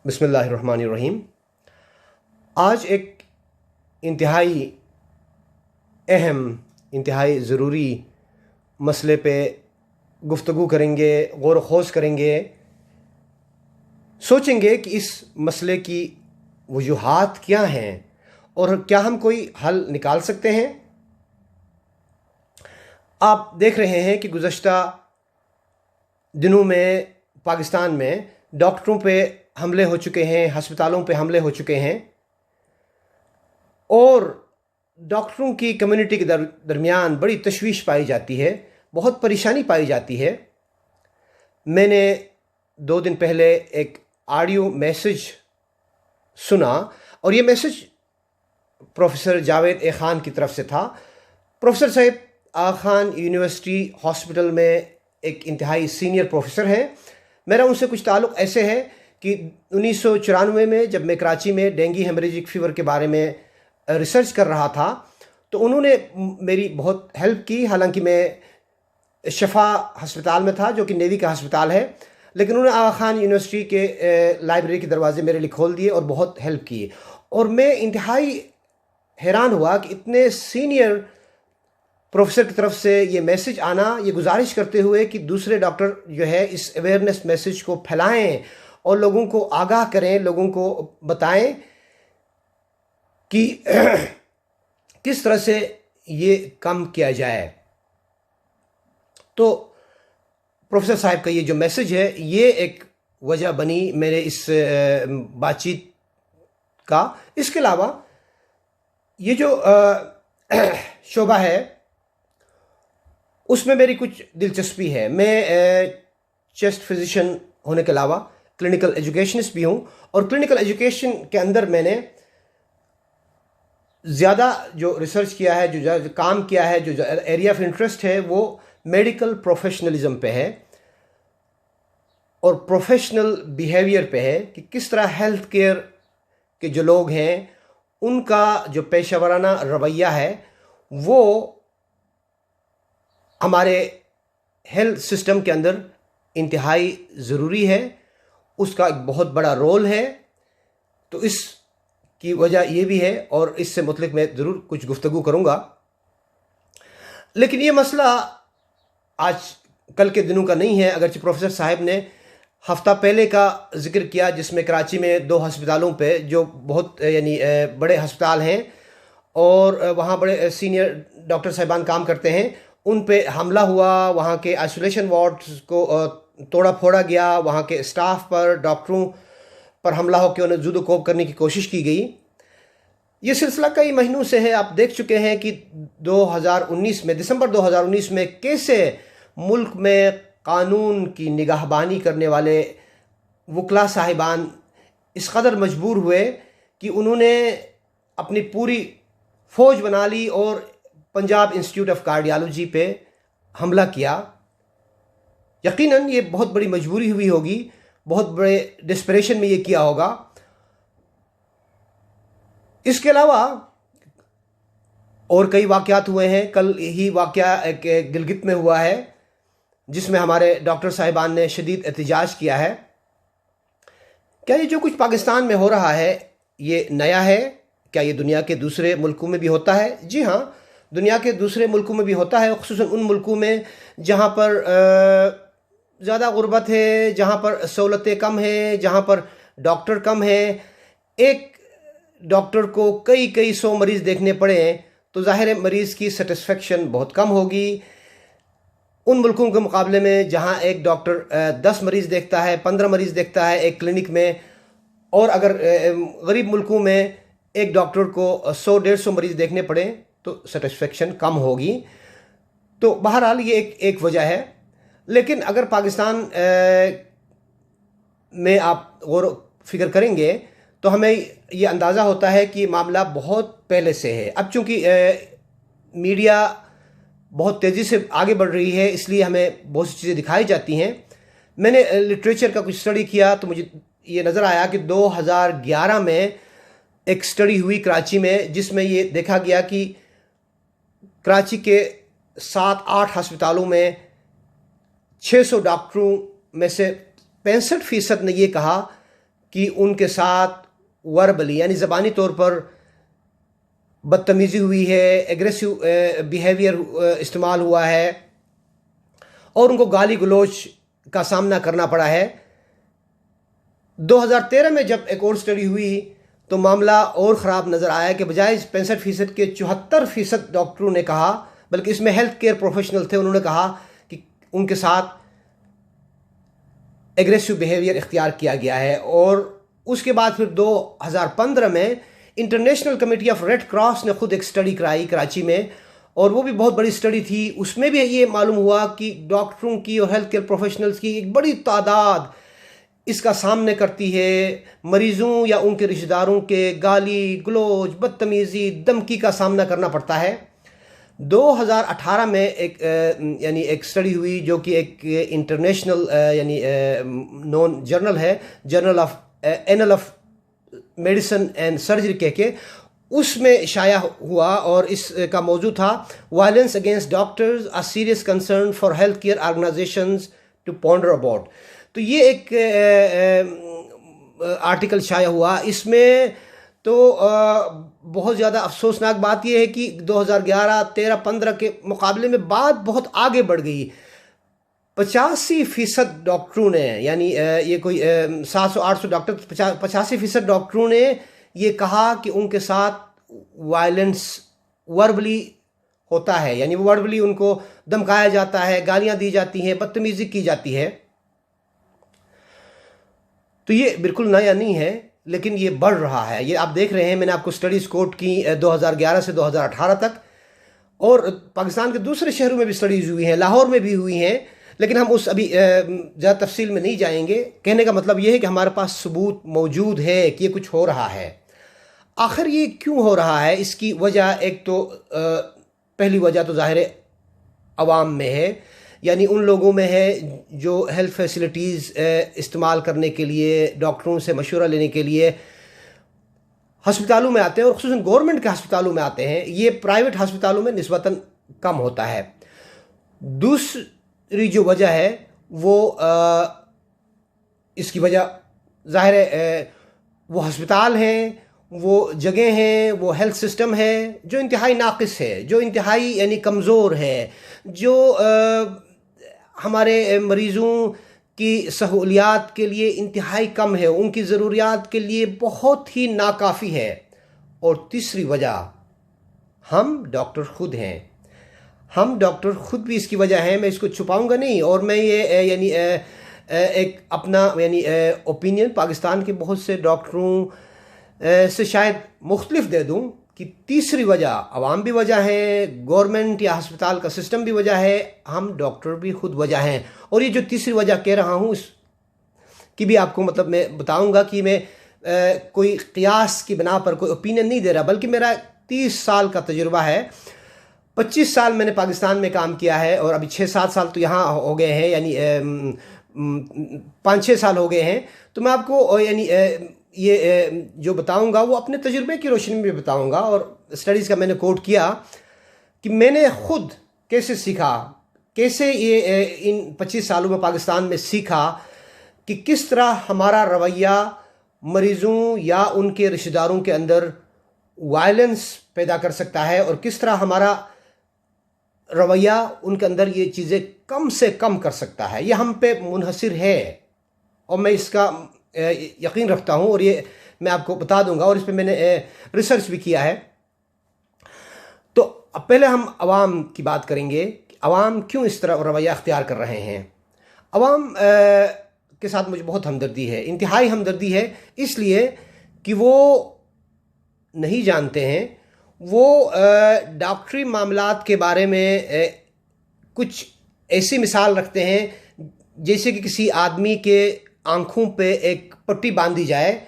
बिस्मिल्लाहिर्रहमानिर्रहीम। आज एक इंतहाई अहम, इंतहाई ज़रूरी मसले पे गुफ्तगू करेंगे, गौर खोज करेंगे, सोचेंगे कि इस मसले की वजूहात क्या हैं और क्या हम कोई हल निकाल सकते हैं। आप देख रहे हैं कि गुज़श्ता दिनों में पाकिस्तान में डॉक्टरों पे हमले हो चुके हैं, हस्पतालों पे हमले हो चुके हैं और डॉक्टरों की कम्युनिटी के दरमियान बड़ी तशवीश पाई जाती है, बहुत परेशानी पाई जाती है। मैंने 2 दिन पहले एक ऑडियो मैसेज सुना और ये मैसेज प्रोफेसर जावेद ए ख़ान की तरफ से था। प्रोफेसर साहब आगा खान यूनिवर्सिटी हॉस्पिटल में एक इंतहाई सीनियर प्रोफेसर हैं। मेरा उनसे कुछ ताल्लुक़ ऐसे है कि 1994 में जब मैं कराची में डेंगू हेमरेजिक फ़ीवर के बारे में रिसर्च कर रहा था तो उन्होंने मेरी बहुत हेल्प की। हालांकि मैं शफा हस्पताल में था जो कि नेवी का हस्पताल है, लेकिन उन्होंने आगा खान यूनिवर्सिटी के लाइब्रेरी के दरवाजे मेरे लिए खोल दिए और बहुत हेल्प की। और मैं इंतहाई हैरान हुआ कि इतने सीनियर प्रोफेसर की तरफ से ये मैसेज आना, ये गुजारिश करते हुए कि दूसरे डॉक्टर जो है इस अवेयरनेस मैसेज को फैलाएं और लोगों को आगाह करें, लोगों को बताएं कि किस तरह से ये कम किया जाए। तो प्रोफेसर साहब का ये जो मैसेज है ये एक वजह बनी मेरे इस बातचीत का। इसके अलावा ये जो शोबा है उसमें मेरी कुछ दिलचस्पी है। मैं चेस्ट फिजिशियन होने के अलावा क्लिनिकल एजुकेशनिस्ट भी हूँ और क्लिनिकल एजुकेशन के अंदर मैंने ज़्यादा जो रिसर्च किया है, जो काम किया है, जो एरिया ऑफ इंटरेस्ट है वो मेडिकल प्रोफेशनलिज्म पे है और प्रोफेशनल बिहेवियर पे है कि किस तरह हेल्थ केयर के जो लोग हैं उनका जो पेशेवराना रवैया है वो हमारे हेल्थ सिस्टम के अंदर इंतहाई ज़रूरी है, उसका एक बहुत बड़ा रोल है। तो इस की वजह ये भी है और इससे मुतल्लिक़ मैं ज़रूर कुछ गुफ्तगू करूँगा। लेकिन ये मसला आज कल के दिनों का नहीं है, अगरचे प्रोफेसर साहब ने हफ़्ता पहले का ज़िक्र किया जिसमें कराची में 2 हस्पतालों पे जो बहुत यानी बड़े हस्पताल हैं और वहाँ बड़े सीनियर डॉक्टर साहिबान काम करते हैं, उन पे हमला हुआ, वहाँ के आइसोलेशन वार्ड्स को तोड़ा फोड़ा गया, वहाँ के स्टाफ पर, डॉक्टरों पर हमला होकर उन्हें जुदो कोप करने की कोशिश की गई। ये सिलसिला कई महीनों से है। आप देख चुके हैं कि 2019 में, दिसंबर 2019 में कैसे मुल्क में कानून की निगाहबानी करने वाले वकला साहिबान इस कदर मजबूर हुए कि उन्होंने अपनी पूरी फ़ौज बना ली और पंजाब इंस्टीट्यूट ऑफ कार्डियोलॉजी पे हमला किया। यकीनन ये बहुत बड़ी मजबूरी हुई होगी, बहुत बड़े डिस्परेशन में ये किया होगा। इसके अलावा और कई वाक़यात हुए हैं। कल ही वाक़या एक गिलगित में हुआ है जिसमें हमारे डॉक्टर साहिबान ने शदीद एहतजाज किया है। क्या ये जो कुछ पाकिस्तान में हो रहा है ये नया है? क्या ये दुनिया के दूसरे मुल्कों में भी होता है? जी हाँ, दुनिया के दूसरे मुल्कों में भी होता है, ख़ुसूसन उन मुल्कों में जहाँ पर ज़्यादा गुर्बत है, जहाँ पर सहूलतें कम हैं, जहाँ पर डॉक्टर कम हैं। एक डॉक्टर को कई 100 मरीज़ देखने पड़े तो ज़ाहिर है मरीज़ की सेटिस्फेक्शन बहुत कम होगी। उन मुल्कों के मुकाबले में जहाँ एक डॉक्टर 10 मरीज़ देखता है, 15 मरीज़ देखता है एक क्लिनिक में, और अगर गरीब मुल्कों में एक डॉक्टर को 100-150 मरीज़ देखने पड़े तो सेटिस्फेक्शन कम होगी। तो बहरहाल ये एक वजह है। लेकिन अगर पाकिस्तान में आप गौर फिक्र करेंगे तो हमें ये अंदाज़ा होता है कि मामला बहुत पहले से है। अब चूँकि मीडिया बहुत तेज़ी से आगे बढ़ रही है इसलिए हमें बहुत सी चीज़ें दिखाई जाती हैं। मैंने लिटरेचर का कुछ स्टडी किया तो मुझे ये नज़र आया कि 2011 में एक स्टडी हुई कराची में जिसमें ये देखा गया कि कराची के 7-8 अस्पतालों में 600 डॉक्टरों में से 65% ने ये कहा कि उनके साथ वर्बली यानी ज़बानी तौर पर बदतमीज़ी हुई है, एग्रेसिव बिहेवियर इस्तेमाल हुआ है और उनको गाली गलौज का सामना करना पड़ा है। 2013 में जब एक और स्टडी हुई तो मामला और ख़राब नज़र आया कि बजाय 65% के 74% डॉक्टरों ने कहा, बल्कि इसमें हेल्थ केयर प्रोफेशनल थे, उन्होंने कहा कि उनके साथ एग्रेसिव बिहेवियर इख्तियार किया गया है। और उसके बाद फिर 2015 में international committee of red cross ने खुद एक स्टडी कराई कराची में, और वो भी बहुत बड़ी स्टडी थी। उसमें भी ये मालूम हुआ कि डॉक्टरों की और हेल्थ केयर प्रोफेशनल्स की एक बड़ी तादाद इसका सामने करती है, मरीज़ों या उनके रिश्तेदारों के गाली गलौज, बदतमीज़ी, धमकी का सामना करना पड़ता है। 2018 में एक स्टडी हुई जो कि एक इंटरनेशनल नॉन जर्नल है, journal of annals of medicine and surgery कह के, उसमें शाया हुआ और इसका मौजू था violence against doctors a serious concern for health care organisations to ponder about. तो ये एक आर्टिकल शाया हुआ। इसमें तो बहुत ज़्यादा अफसोसनाक बात यह है कि 2011, 13, 15 के मुकाबले में बात बहुत आगे बढ़ गई। 85% डॉक्टरों ने, यानी ये कोई 700-800 डॉक्टर, 85% डॉक्टरों ने ये कहा कि उनके साथ वायलेंस वर्बली होता है, यानी वर्बली उनको धमकाया जाता है, गालियां दी जाती हैं, बदतमीज़ी की जाती है। तो ये बिल्कुल नया नहीं है, लेकिन ये बढ़ रहा है। ये आप देख रहे हैं, मैंने आपको स्टडीज़ कोट की 2011 से 2018 तक, और पाकिस्तान के दूसरे शहरों में भी स्टडीज़ हुई हैं, लाहौर में भी हुई हैं, लेकिन हम उस अभी ज़्यादा तफसील में नहीं जाएंगे। कहने का मतलब ये है कि हमारे पास सबूत मौजूद है कि ये कुछ हो रहा है। आखिर ये क्यों हो रहा है? इसकी वजह एक तो पहली वजह तो ज़ाहिर अवाम में है, यानी उन लोगों में है जो हेल्थ फैसिलिटीज़ इस्तेमाल करने के लिए, डॉक्टरों से मशवरा लेने के लिए हस्पतालों में आते हैं, और ख़ुसूसन गवर्नमेंट के हस्पतालों में आते हैं। ये प्राइवेट हस्पतालों में निस्बतन कम होता है। दूसरी जो वजह है वो इसकी वजह ज़ाहिर है वो हस्पताल हैं, वो जगह हैं, वो हेल्थ सिस्टम है जो इंतहाई नाक़िस है, जो इंतहाई यानी कमज़ोर है, जो हमारे मरीज़ों की सहूलियात के लिए इंतहाई कम है, उनकी ज़रूरियात के लिए बहुत ही नाकाफ़ी है। और तीसरी वजह हम डॉक्टर ख़ुद हैं। हम डॉक्टर ख़ुद भी इसकी वजह है, मैं इसको छुपाऊंगा नहीं। और मैं ये यानी एक अपना यानी ओपिनियन पाकिस्तान के बहुत से डॉक्टरों से शायद मुख्तलिफ दे दूं कि तीसरी वजह अवाम भी वजह है, गवर्नमेंट या हस्पताल का सिस्टम भी वजह है, हम डॉक्टर भी खुद वजह हैं। और ये जो तीसरी वजह कह रहा हूँ इसकी भी आपको मतलब मैं बताऊंगा कि मैं कोई क़ियास की बिना पर कोई ओपिनियन नहीं दे रहा, बल्कि मेरा 30 साल का तजुर्बा है। 25 साल मैंने पाकिस्तान में काम किया है और अभी 6-7 साल तो यहाँ हो गए हैं, यानी 5-6 साल हो गए हैं। तो मैं आपको यानी ये जो बताऊंगा वो अपने तजुर्बे की रोशनी में बताऊंगा। और स्टडीज़ का मैंने कोट किया कि मैंने ख़ुद कैसे सीखा, कैसे ये इन 25 सालों में पाकिस्तान में सीखा कि किस तरह हमारा रवैया मरीज़ों या उनके रिश्तेदारों के अंदर वायलेंस पैदा कर सकता है, और किस तरह हमारा रवैया उनके अंदर ये चीज़ें कम से कम कर सकता है। ये हम पे मुनहसिर है, और मैं इसका यकीन रखता हूँ, और ये मैं आपको बता दूंगा, और इस पे मैंने रिसर्च भी किया है। तो अब पहले हम अवाम की बात करेंगे कि अवाम क्यों इस तरह रवैया अख्तियार कर रहे हैं। अवाम के साथ मुझे बहुत हमदर्दी है, इंतहाई हमदर्दी है, इसलिए कि वो नहीं जानते हैं, वो डॉक्टरी मामलात के बारे में कुछ ऐसी मिसाल रखते हैं जैसे कि किसी आदमी के आँखों पे एक पट्टी बांधी जाए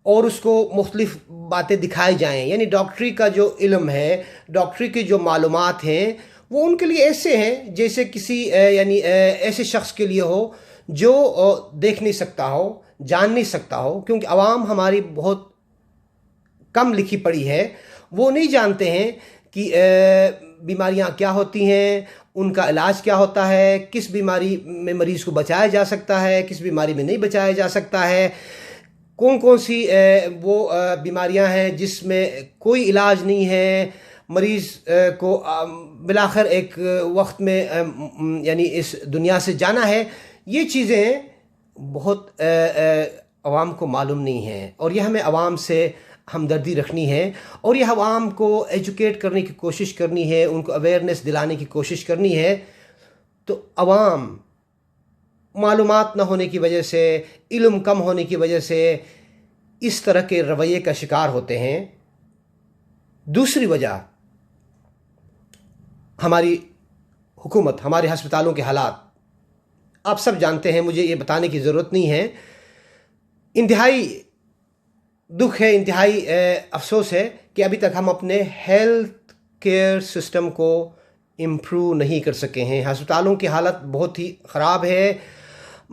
और उसको मुख्तलिफ बातें दिखाई जाएं। यानी डॉक्टरी का जो इल्म है, डॉक्टरी की जो मालूमात हैं, वो उनके लिए ऐसे हैं जैसे किसी यानी ऐसे शख्स के लिए हो जो देख नहीं सकता हो, जान नहीं सकता हो। क्योंकि आवाम हमारी बहुत कम लिखी पढ़ी है, वो नहीं जानते हैं कि बीमारियां क्या होती हैं, उनका इलाज क्या होता है, किस बीमारी में मरीज़ को बचाया जा सकता है, किस बीमारी में नहीं बचाया जा सकता है, कौन कौन सी वो बीमारियां हैं जिसमें कोई इलाज नहीं है, मरीज़ को बिलाखिर एक वक्त में यानी इस दुनिया से जाना है। ये चीज़ें बहुत अवाम को मालूम नहीं हैं, और यह हमें अवाम से हमदर्दी रखनी है और यह अवाम को एजुकेट करने की कोशिश करनी है, उनको अवेयरनेस दिलाने की कोशिश करनी है। तो अवाम मालूमात न होने की वजह से, इल्म कम होने की वजह से इस तरह के रवैये का शिकार होते हैं। दूसरी वजह हमारी हुकूमत, हमारे हस्पतालों के हालात आप सब जानते हैं, मुझे ये बताने की ज़रूरत नहीं है। इंतहाई दुख है, इंतहाई अफसोस है कि अभी तक हम अपने हेल्थ केयर सिस्टम को इम्प्रूव नहीं कर सके हैं। अस्पतालों की हालत बहुत ही ख़राब है,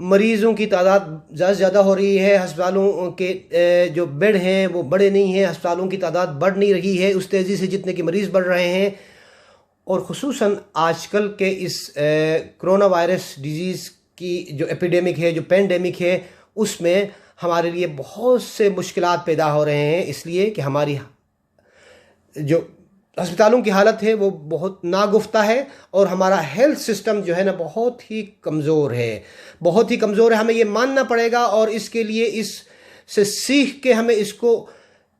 मरीज़ों की तादाद ज़्यादा से ज़्यादा हो रही है, अस्पतालों के जो बेड हैं वो बड़े नहीं हैं, अस्पतालों की तादाद बढ़ नहीं रही है उस तेज़ी से जितने कि मरीज़ बढ़ रहे हैं। और ख़ुसूसन आजकल के इस कोरोना वायरस डिजीज़ की जो एपिडेमिक है, जो पेंडेमिक है, उसमें हमारे लिए बहुत से मुश्किलात पैदा हो रहे हैं, इसलिए कि हमारी जो अस्पतालों की हालत है वो बहुत नागुफ्ता है और हमारा हेल्थ सिस्टम जो है ना बहुत ही कमज़ोर है, बहुत ही कमज़ोर है। हमें ये मानना पड़ेगा और इसके लिए इससे सीख के हमें इसको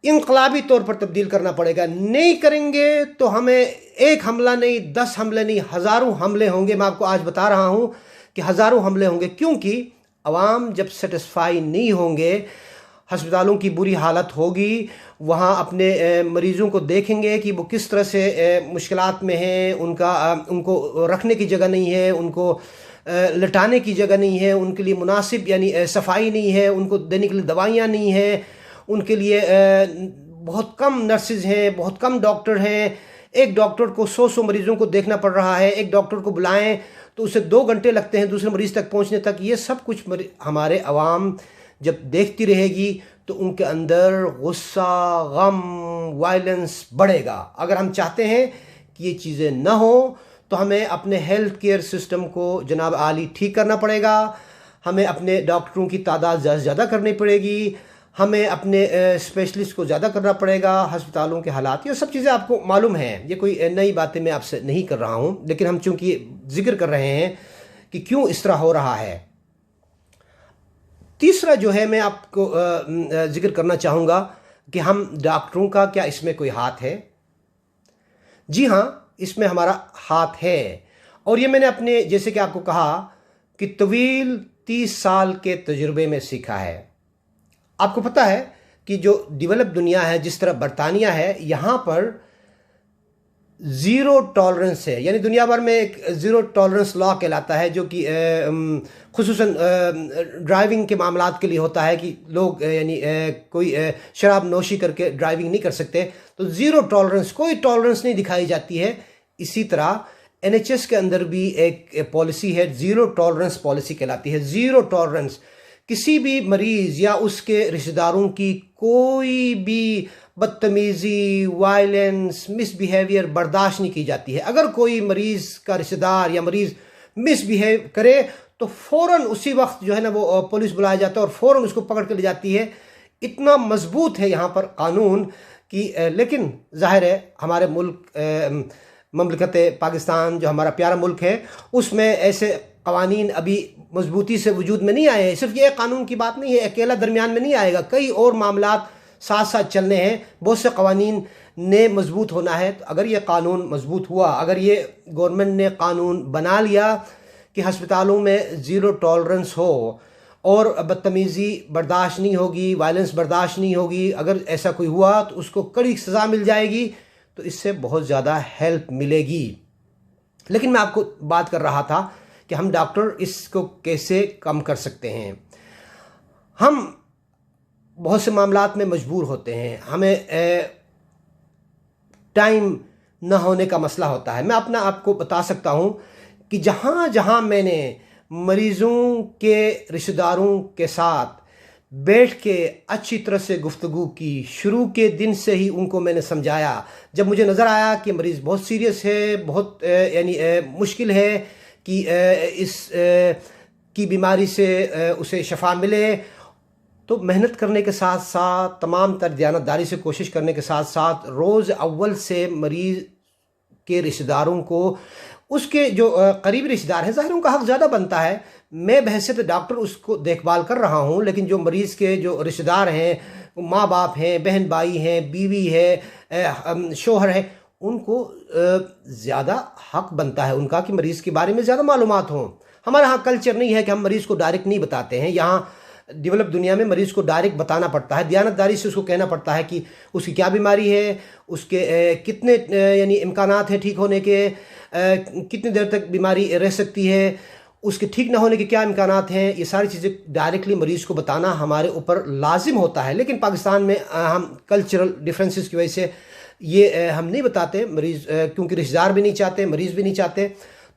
इनकलाबी तौर पर तब्दील करना पड़ेगा। नहीं करेंगे तो हमें एक हमला नहीं, 10 हमले नहीं, हज़ारों हमले होंगे। मैं आपको आज बता रहा हूँ कि हज़ारों हमले होंगे, क्योंकि अवाम जब सेटिस्फाई नहीं होंगे, हस्पतालों की बुरी हालत होगी, वहाँ अपने मरीज़ों को देखेंगे कि वो किस तरह से मुश्किलात में हैं, उनको रखने की जगह नहीं है, उनको लटाने की जगह नहीं है, उनके लिए मुनासिब यानी सफाई नहीं है, उनको देने के लिए दवाइयाँ नहीं हैं, उनके लिए बहुत कम नर्सेज हैं, बहुत कम डॉक्टर हैं। एक डॉक्टर को 100 मरीज़ों को देखना पड़ रहा है। एक डॉक्टर को बुलाएं तो उसे 2 घंटे लगते हैं दूसरे मरीज़ तक पहुंचने तक। ये सब कुछ हमारे अवाम जब देखती रहेगी तो उनके अंदर गुस्सा, गम, वायलेंस बढ़ेगा। अगर हम चाहते हैं कि ये चीज़ें ना हो तो हमें अपने हेल्थ केयर सिस्टम को जनाब आली ठीक करना पड़ेगा, हमें अपने डॉक्टरों की तादाद ज़्यादा से ज़्यादा करनी पड़ेगी, हमें अपने स्पेशलिस्ट को ज़्यादा करना पड़ेगा, हस्पतालों के हालात, ये सब चीज़ें आपको मालूम हैं। ये कोई नई बातें मैं आपसे नहीं कर रहा हूँ, लेकिन हम चूँकि जिक्र कर रहे हैं कि क्यों इस तरह हो रहा है। तीसरा जो है मैं आपको जिक्र करना चाहूँगा कि हम डॉक्टरों का क्या इसमें कोई हाथ है? जी हाँ, इसमें हमारा हाथ है। और ये मैंने अपने, जैसे कि आपको कहा कि तवील 30 साल के तजुर्बे में सीखा है। आपको पता है कि जो डेवलप दुनिया है, जिस तरह बरतानिया है, यहाँ पर ज़ीरो टॉलरेंस है, यानी दुनिया भर में एक ज़ीरो टॉलरेंस लॉ कहलाता है, जो कि खुसूसन ड्राइविंग के मामलात के लिए होता है कि लोग यानी कोई शराब नोशी करके ड्राइविंग नहीं कर सकते, तो ज़ीरो टॉलरेंस, कोई टॉलरेंस नहीं दिखाई जाती है। इसी तरह NHS के अंदर भी एक पॉलिसी है, ज़ीरो टॉलरेंस पॉलिसी कहलाती है। ज़ीरो टॉलरेंस, किसी भी मरीज़ या उसके रिश्तेदारों की कोई भी बदतमीज़ी, वायलेंस, मिसबिहेवियर बर्दाश्त नहीं की जाती है। अगर कोई मरीज़ का रिश्तेदार या मरीज़ मिसबिहेव करे तो फ़ौरन उसी वक्त जो है ना वो पुलिस बुलाया जाता है और फ़ौरन उसको पकड़ के ले जाती है। इतना मजबूत है यहाँ पर कानून कि लेकिन ज़ाहिर है हमारे मुल्क ममलकत पाकिस्तान जो हमारा प्यारा मुल्क है, उसमें ऐसे कवानीन अभी मजबूती से वजूद में नहीं आए हैं। सिर्फ ये कानून की बात नहीं है, अकेला दरमियान में नहीं आएगा, कई और मामलात साथ साथ चलने हैं, बहुत से कवानीन ने मजबूत होना है। तो अगर ये कानून मजबूत हुआ, अगर ये गवर्नमेंट ने कानून बना लिया कि हस्पतालों में ज़ीरो टॉलरेंस हो और बदतमीज़ी बर्दाश्त नहीं होगी, वायलेंस बर्दाश्त नहीं होगी, अगर ऐसा कोई हुआ तो उसको कड़ी सज़ा मिल जाएगी, तो इससे बहुत ज़्यादा हेल्प मिलेगी। लेकिन मैं आपको बात कर रहा था कि हम डॉक्टर इसको कैसे कम कर सकते हैं। हम बहुत से मामलात में मजबूर होते हैं, हमें टाइम न होने का मसला होता है। मैं अपना आपको बता सकता हूँ कि जहाँ जहाँ मैंने मरीज़ों के रिश्तेदारों के साथ बैठ के अच्छी तरह से गुफ्तगू की, शुरू के दिन से ही उनको मैंने समझाया, जब मुझे नज़र आया कि मरीज़ बहुत सीरियस है, बहुत यानी मुश्किल है कि इस की बीमारी से उसे शफा मिले, तो मेहनत करने के साथ साथ, तमाम तर दयानतदारी से कोशिश करने के साथ साथ, रोज़ अव्वल से मरीज़ के रिश्तेदारों को, उसके जो करीबी रिश्तेदार हैं, ज़ाहिर उनका हक़ ज़्यादा बनता है। मैं बहैसियत डॉक्टर उसको देखभाल कर रहा हूँ, लेकिन जो मरीज़ के जो रिश्तेदार हैं, माँ बाप हैं, बहन भाई हैं, बीवी है, शोहर है, उनको ज़्यादा हक़ बनता है उनका कि मरीज़ के बारे में ज़्यादा मालूमात हों। हमारे यहाँ कल्चर नहीं है कि हम मरीज़ को डायरेक्ट नहीं बताते हैं। यहाँ डेवलप दुनिया में मरीज़ को डायरेक्ट बताना पड़ता है, दयानतदारी से उसको कहना पड़ता है कि उसकी क्या बीमारी है, उसके कितने यानी इम्कानात हैं ठीक होने के, कितनी देर तक बीमारी रह सकती है, उसके ठीक ना होने के क्या इम्कानात हैं। ये सारी चीज़ें डायरेक्टली मरीज़ को बताना हमारे ऊपर लाजिम होता है। लेकिन पाकिस्तान में हम कल्चरल डिफरेंसेस की वजह से ये हम नहीं बताते मरीज़, क्योंकि रिश्तेदार भी नहीं चाहते, मरीज़ भी नहीं चाहते।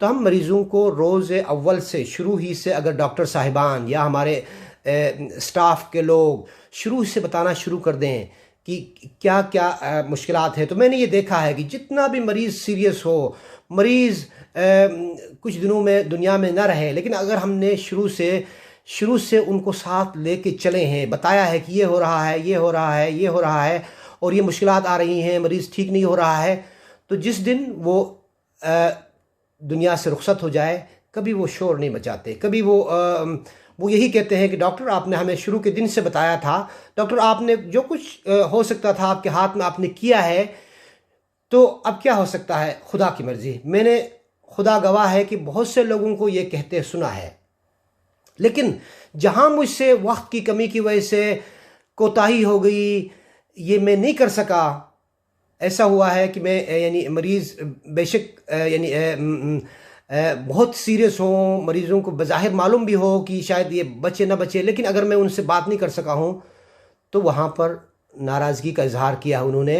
तो हम मरीज़ों को रोज़ अव्वल से, शुरू ही से, अगर डॉक्टर साहिबान या हमारे स्टाफ के लोग शुरू से बताना शुरू कर दें कि क्या क्या मुश्किलात हैं, तो मैंने ये देखा है कि जितना भी मरीज़ सीरियस हो, मरीज़ कुछ दिनों में दुनिया में ना रहे, लेकिन अगर हमने शुरू से उनको साथ लेके चले हैं, बताया है कि ये हो रहा है, ये हो रहा है, ये हो रहा है, और ये मुश्किलात आ रही हैं, मरीज़ ठीक नहीं हो रहा है, तो जिस दिन वो दुनिया से रुखसत हो जाए, कभी वो शोर नहीं मचाते, कभी वो यही कहते हैं कि डॉक्टर आपने हमें शुरू के दिन से बताया था, डॉक्टर आपने जो कुछ हो सकता था आपके हाथ में आपने किया है, तो अब क्या हो सकता है, खुदा की मर्ज़ी। मैंने, खुदा गवाह है कि बहुत से लोगों को ये कहते सुना है, लेकिन जहाँ मुझसे वक्त की कमी की वजह से कोताही हो गई, ये मैं नहीं कर सका। ऐसा हुआ है कि मैं यानी मरीज़ बेशक यानी बहुत सीरियस हो, मरीज़ों को बज़ाहिर मालूम भी हो कि शायद ये बचे ना बचे, लेकिन अगर मैं उनसे बात नहीं कर सका हूँ तो वहाँ पर नाराज़गी का इजहार किया उन्होंने।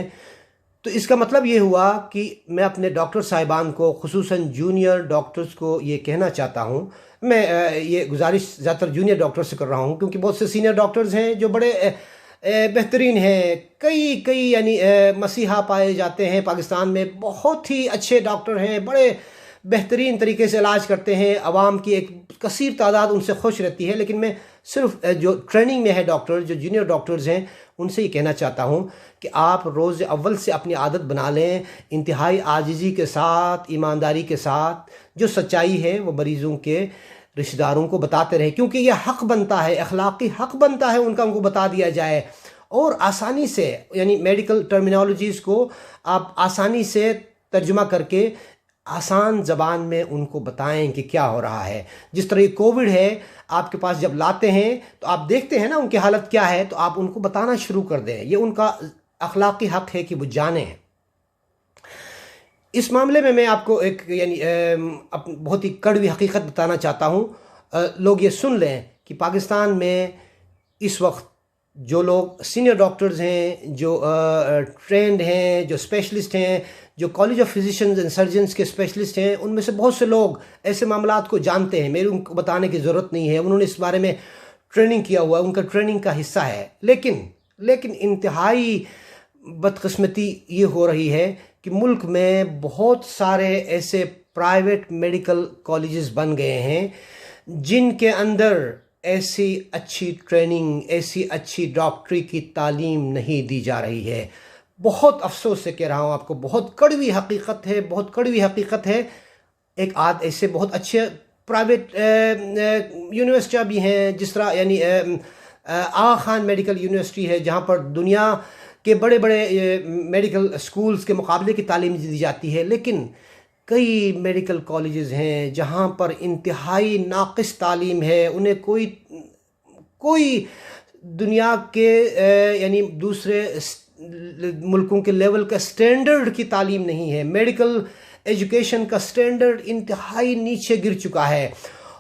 तो इसका मतलब ये हुआ कि मैं अपने डॉक्टर साहिबान को, खुसूसन जूनियर डॉक्टर्स को ये कहना चाहता हूँ, मैं ये गुजारिश ज़्यादातर जूनियर डॉक्टर से कर रहा हूँ, क्योंकि बहुत से सीनियर डॉक्टर्स हैं जो बड़े बेहतरीन हैं, कई यानी मसीहा पाए जाते हैं पाकिस्तान में, बहुत ही अच्छे डॉक्टर हैं, बड़े बेहतरीन तरीके से इलाज करते हैं, आवाम की एक कसीर तादाद उनसे खुश रहती है। लेकिन मैं सिर्फ जो ट्रेनिंग में है डॉक्टर, जो जूनियर डॉक्टर्स हैं, उनसे ये कहना चाहता हूँ कि आप रोज़ अव्वल से अपनी आदत बना लें, इंतहाई आजिज़ी के साथ, ईमानदारी के साथ, जो सच्चाई है वो मरीज़ों के रिश्तेदारों को बताते रहें, क्योंकि ये हक़ बनता है, अखलाक़ी हक़ बनता है उनको बता दिया जाए। और आसानी से, यानी मेडिकल टर्मिनोलॉजीज़ को आप आसानी से तर्जुमा करके आसान ज़बान में उनको बताएं कि क्या हो रहा है। जिस तरह ये कोविड है, आपके पास जब लाते हैं तो आप देखते हैं ना उनकी हालत क्या है, तो आप उनको बताना शुरू कर दें, ये उनका अखलाक़ी हक़ है कि वो जानें। इस मामले में मैं आपको एक यानी बहुत ही कड़वी हकीकत बताना चाहता हूँ। लोग ये सुन लें कि पाकिस्तान में इस वक्त जो लोग सीनियर डॉक्टर्स हैं, जो ट्रेंड हैं, जो स्पेशलिस्ट हैं, जो college of physicians and surgeons के स्पेशलिस्ट हैं, उनमें से बहुत से लोग ऐसे मामलात को जानते हैं, मेरी उनको बताने की ज़रूरत नहीं है, उन्होंने इस बारे में ट्रेनिंग किया हुआ है, उनका ट्रेनिंग का हिस्सा है। लेकिन इंतहाई बदकिस्मती ये हो रही है कि मुल्क में बहुत सारे ऐसे प्राइवेट मेडिकल कॉलेजेस बन गए हैं जिनके अंदर ऐसी अच्छी ट्रेनिंग, ऐसी अच्छी डॉक्टरी की तालीम नहीं दी जा रही है। बहुत अफसोस से कह रहा हूँ आपको, बहुत कड़वी हकीकत है, बहुत कड़वी हकीकत है। एक आध ऐसे बहुत अच्छे प्राइवेट यूनिवर्सिटियाँ भी हैं, जिस तरह यानी आगा खान मेडिकल यूनिवर्सिटी है, जहाँ पर दुनिया के बड़े बड़े मेडिकल स्कूल्स के मुकाबले की तालीम दी जाती है। लेकिन कई मेडिकल कॉलेजेस हैं जहाँ पर इंतहाई नाक़िस तालीम है, उन्हें कोई दुनिया के यानी दूसरे मुल्कों के लेवल का स्टैंडर्ड की तालीम नहीं है। मेडिकल एजुकेशन का स्टैंडर्ड इंतहाई नीचे गिर चुका है।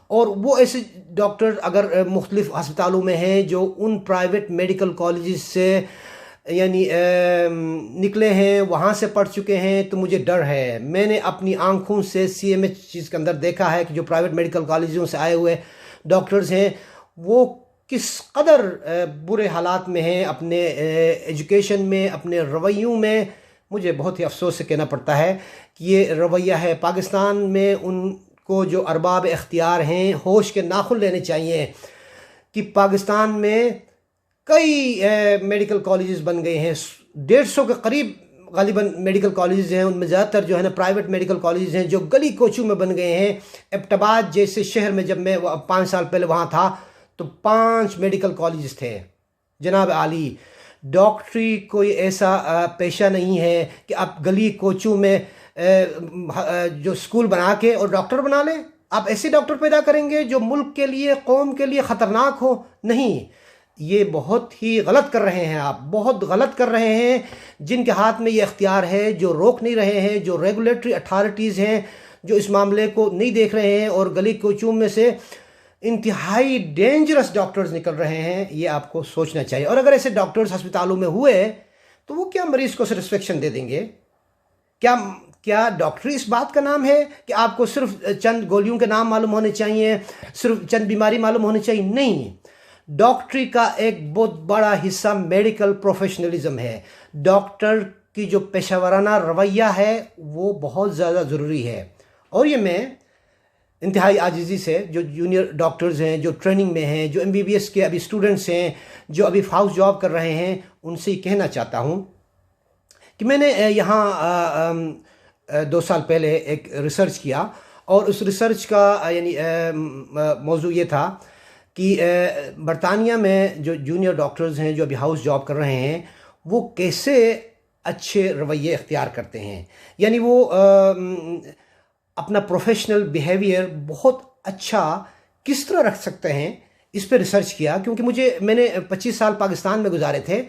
और वो ऐसे डॉक्टर अगर मुख्तलिफ अस्पतालों में हैं जो उन प्राइवेट मेडिकल कॉलेजेस से यानी निकले हैं, वहाँ से पढ़ चुके हैं, तो मुझे डर है। मैंने अपनी आंखों से CMH चीज़ के अंदर देखा है कि जो प्राइवेट मेडिकल कॉलेजों से आए हुए डॉक्टर्स हैं वो किस कदर बुरे हालात में हैं अपने एजुकेशन में, अपने रवैयों में। मुझे बहुत ही अफसोस से कहना पड़ता है कि ये रवैया है पाकिस्तान में। उनको जो अरबाब इख्तियार हैं, होश के नाखुन लेने चाहिए कि पाकिस्तान में कई मेडिकल कॉलेजेस बन गए हैं, 150 के करीब गालिबन मेडिकल कॉलेजेस हैं। उनमें ज़्यादातर जो है ना प्राइवेट मेडिकल कॉलेजेस हैं जो गली कोचों में बन गए हैं। एबटाबाद जैसे शहर में जब मैं 5 साल पहले वहाँ था तो 5 मेडिकल कॉलेजेस थे। जनाब आली, डॉक्टरी कोई ऐसा पेशा नहीं है कि आप गली कोचों में जो स्कूल बना के और डॉक्टर बना लें। आप ऐसे डॉक्टर पैदा करेंगे जो मुल्क के लिए, कौम के लिए ख़तरनाक हो? नहीं, ये बहुत ही गलत कर रहे हैं आप, बहुत गलत कर रहे हैं। जिनके हाथ में ये इख्तियार है, जो रोक नहीं रहे हैं, जो रेगुलेटरी अथॉरिटीज़ हैं, जो इस मामले को नहीं देख रहे हैं और गली कोचों में से इंतहाई डेंजरस डॉक्टर्स निकल रहे हैं, ये आपको सोचना चाहिए। और अगर ऐसे डॉक्टर्स अस्पतालों में हुए तो वो क्या मरीज़ को सेटिस्फेक्शन दे देंगे? क्या डॉक्टरी इस बात का नाम है कि आपको सिर्फ चंद गोलियों के नाम मालूम होने चाहिए, सिर्फ चंद बीमारी मालूम होनी चाहिए? नहीं, डॉक्टरी का एक बहुत बड़ा हिस्सा मेडिकल प्रोफेशनलिज्म है। डॉक्टर की जो पेशेवराना रवैया है वो बहुत ज़्यादा ज़रूरी है। और ये मैं इंतहाई आजिज़ी से जो जूनियर डॉक्टर्स हैं, जो ट्रेनिंग में हैं, जो MBBS के अभी स्टूडेंट्स हैं, जो अभी हाउस जॉब कर रहे हैं, उनसे कहना चाहता हूँ कि मैंने यहाँ 2 साल पहले एक रिसर्च किया और उस रिसर्च का यानी मौजू ये था कि बरतानिया में जो जूनियर डॉक्टर्स हैं जो अभी हाउस जॉब कर रहे हैं वो कैसे अच्छे रवैये इख्तियार करते हैं, यानी वो अपना प्रोफेशनल बिहेवियर बहुत अच्छा किस तरह रख सकते हैं, इस पर रिसर्च किया। क्योंकि मैंने 25 साल पाकिस्तान में गुजारे थे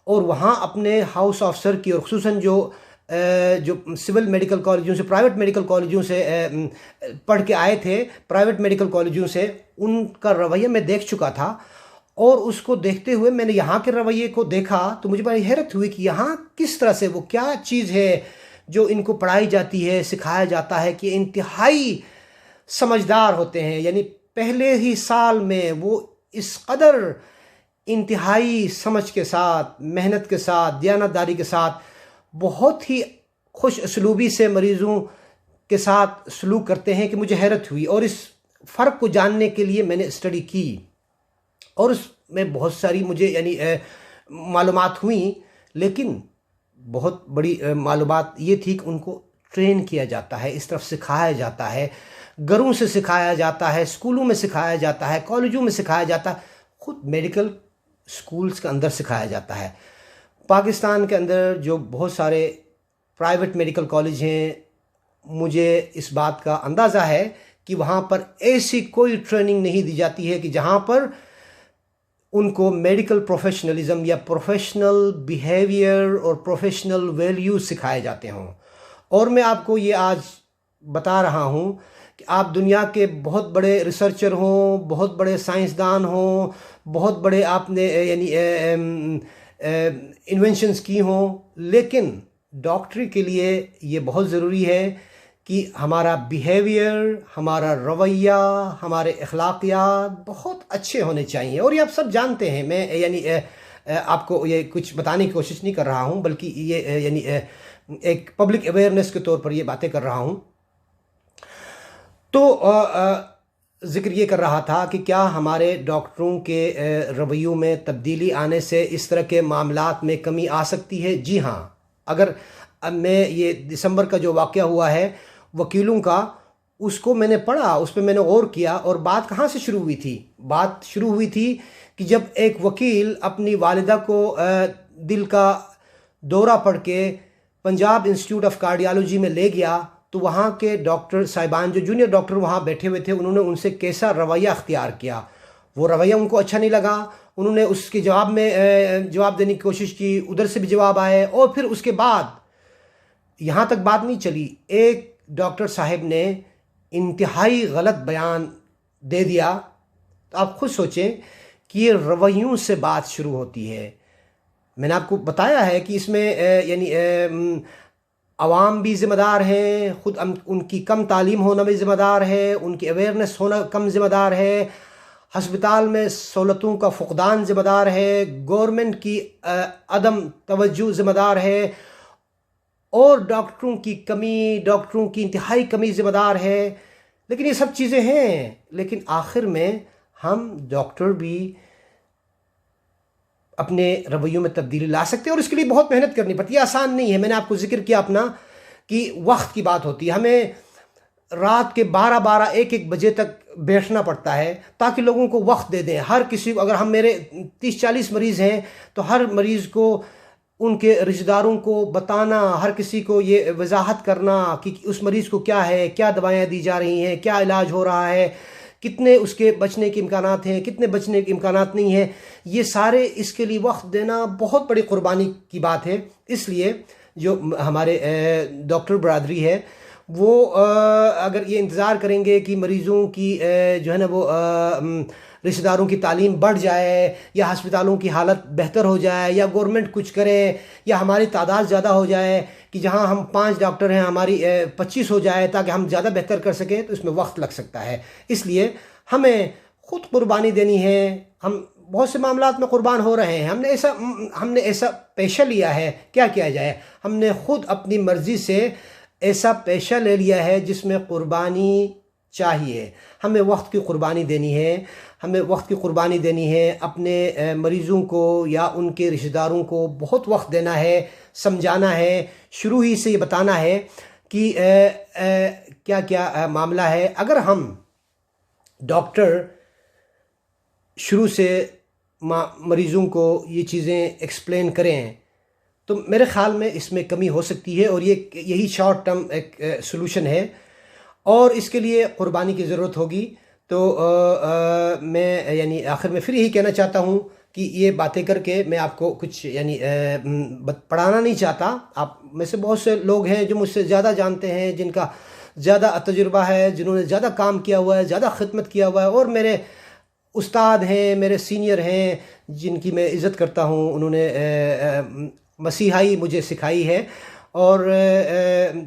और वहाँ अपने हाउस ऑफिसर की और ख़ुसूसन जो सिविल मेडिकल कॉलेजों से, प्राइवेट मेडिकल कॉलेजों से पढ़ के आए थे, प्राइवेट मेडिकल कॉलेजों से, उनका रवैया मैं देख चुका था। और उसको देखते हुए मैंने यहाँ के रवैये को देखा तो मुझे बड़ी हैरत हुई कि यहाँ किस तरह से, वो क्या चीज़ है जो इनको पढ़ाई जाती है, सिखाया जाता है कि इंतहाई समझदार होते हैं। यानी पहले ही साल में वो इस कदर इंतहाई समझ के साथ, मेहनत के साथ, दयानतदारी के साथ, बहुत ही खुश असलूबी से मरीज़ों के साथ सलूक करते हैं कि मुझे हैरत हुई। और इस फ़र्क को जानने के लिए मैंने स्टडी की और उसमें बहुत सारी मुझे यानी मालूमात हुई। लेकिन बहुत बड़ी मालूमात ये थी कि उनको ट्रेन किया जाता है, इस तरफ सिखाया जाता है, घरों से सिखाया जाता है, स्कूलों में सिखाया जाता है, कॉलेजों में सिखाया जाता है, ख़ुद मेडिकल स्कूल्स के अंदर सिखाया जाता है। पाकिस्तान के अंदर जो बहुत सारे प्राइवेट मेडिकल कॉलेज हैं, मुझे इस बात का अंदाज़ा है कि वहाँ पर ऐसी कोई ट्रेनिंग नहीं दी जाती है कि जहाँ पर उनको मेडिकल प्रोफेशनलिज्म या प्रोफेशनल बिहेवियर और प्रोफेशनल वैल्यूज़ सिखाए जाते हों। और मैं आपको ये आज बता रहा हूँ कि आप दुनिया के बहुत बड़े रिसर्चर हों, बहुत बड़े साइंसदान हों, बहुत बड़े आपने यानी इन्वेंशंस की हों, लेकिन डॉक्टरी के लिए ये बहुत ज़रूरी है कि हमारा बिहेवियर, हमारा रवैया, हमारे अखलाकियात बहुत अच्छे होने चाहिए। और ये आप सब जानते हैं, मैं यानी आपको ये कुछ बताने की कोशिश नहीं कर रहा हूँ, बल्कि ये यानी एक पब्लिक अवेयरनेस के तौर पर ये बातें कर रहा हूँ। तो ज़िक्र ये कर रहा था कि क्या हमारे डॉक्टरों के रवैयों में तब्दीली आने से इस तरह के मामलात में कमी आ सकती है? जी हाँ। अगर मैं ये दिसंबर का जो वाक़या हुआ है वकीलों का, उसको मैंने पढ़ा, उस पर मैंने गौर किया। और बात कहाँ से शुरू हुई थी? बात शुरू हुई थी कि जब एक वकील अपनी वालिदा को दिल का दौरा पड़ के पंजाब इंस्टीट्यूट ऑफ कार्डियोलॉजी में ले गया, तो वहाँ के डॉक्टर साहिबान, जो जूनियर डॉक्टर वहाँ बैठे हुए थे, उन्होंने उनसे कैसा रवैया अख्तियार किया। वो रवैया उनको अच्छा नहीं लगा, उन्होंने उसके जवाब में जवाब देने की कोशिश की, उधर से भी जवाब आए। और फिर उसके बाद यहाँ तक बात नहीं चली, एक डॉक्टर साहब ने इंतहाई गलत बयान दे दिया। तो आप खुद सोचें कि ये रवैयों से बात शुरू होती है। मैंने आपको बताया है कि इसमें यानी अवाम भी ज़िम्मेदार हैं, ख़ुद उनकी कम तालीम होना भी ज़िम्मेदार है, उनकी अवेयरनेस होना कम ज़िम्मेदार है, हस्पताल में सहूलतों का फ़ुक़दान ज़िम्मेदार है, गवर्नमेंट की अदम तवज्जो ज़िम्मेदार है, और डॉक्टरों की कमी, डॉक्टरों की इंतहाई कमी ज़िम्मेदार है। लेकिन ये सब चीज़ें हैं, लेकिन आखिर में हम डॉक्टर भी अपने रवैयों में तब्दीली ला सकते हैं। और इसके लिए बहुत मेहनत करनी पड़ती है, आसान नहीं है। मैंने आपको जिक्र किया अपना कि वक्त की बात होती है, हमें रात के 12-12 1-1 बजे तक बैठना पड़ता है ताकि लोगों को वक्त दे दें। हर किसी को, अगर हम मेरे 30-40 मरीज़ हैं तो हर मरीज़ को, उनके रिश्तेदारों को बताना, हर किसी को ये वजाहत करना कि उस मरीज़ को क्या है, क्या दवाएं दी जा रही हैं, क्या इलाज हो रहा है, कितने उसके बचने के इम्कानात हैं, कितने बचने के इम्कानात नहीं हैं, ये सारे, इसके लिए वक्त देना बहुत बड़ी कुर्बानी की बात है। इसलिए जो हमारे डॉक्टर बरादरी है वो अगर ये इंतज़ार करेंगे कि मरीज़ों की जो है ना वो रिश्तेदारों की तालीम बढ़ जाए या हस्पतालों की हालत बेहतर हो जाए या गवर्नमेंट कुछ करे या हमारी तादाद ज़्यादा हो जाए कि जहां हम 5 डॉक्टर हैं हमारी 25 हो जाए ताकि हम ज़्यादा बेहतर कर सकें, तो इसमें वक्त लग सकता है। इसलिए हमें ख़ुद कुर्बानी देनी है। हम बहुत से मामलात में कुर्बान हो रहे हैं, हमने ऐसा पेशा लिया है, क्या किया जाए, हमने ख़ुद अपनी मर्ज़ी से ऐसा पेशा ले लिया है जिसमें कुर्बानी चाहिए। हमें वक्त की कुर्बानी देनी है, हमें वक्त की कुर्बानी देनी है, अपने मरीज़ों को या उनके रिश्तेदारों को बहुत वक्त देना है, समझाना है, शुरू ही से ये बताना है कि क्या क्या मामला है। अगर हम डॉक्टर शुरू से मरीज़ों को ये चीज़ें एक्सप्लेन करें तो मेरे ख़्याल में इसमें कमी हो सकती है और यही शॉर्ट टर्म एक सॉल्यूशन है और इसके लिए कुर्बानी की ज़रूरत होगी। तो मैं यानी आखिर में फिर यही कहना चाहता हूँ कि ये बातें करके मैं आपको कुछ यानी पढ़ाना नहीं चाहता। आप में से बहुत से लोग हैं जो मुझसे ज़्यादा जानते हैं, जिनका ज़्यादा तजुर्बा है, जिन्होंने ज़्यादा काम किया हुआ है, ज़्यादा खिदमत किया हुआ है, और मेरे उस्ताद हैं, मेरे सीनियर हैं जिनकी मैं इज़्ज़त करता हूँ। उन्होंने मसीहाई मुझे सिखाई है और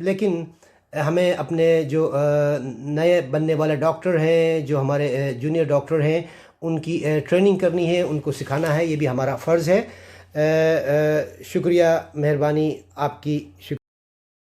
लेकिन हमें अपने जो नए बनने वाले डॉक्टर हैं, जो हमारे जूनियर डॉक्टर हैं, उनकी ट्रेनिंग करनी है, उनको सिखाना है, ये भी हमारा फ़र्ज़ है। शुक्रिया, मेहरबानी आपकी।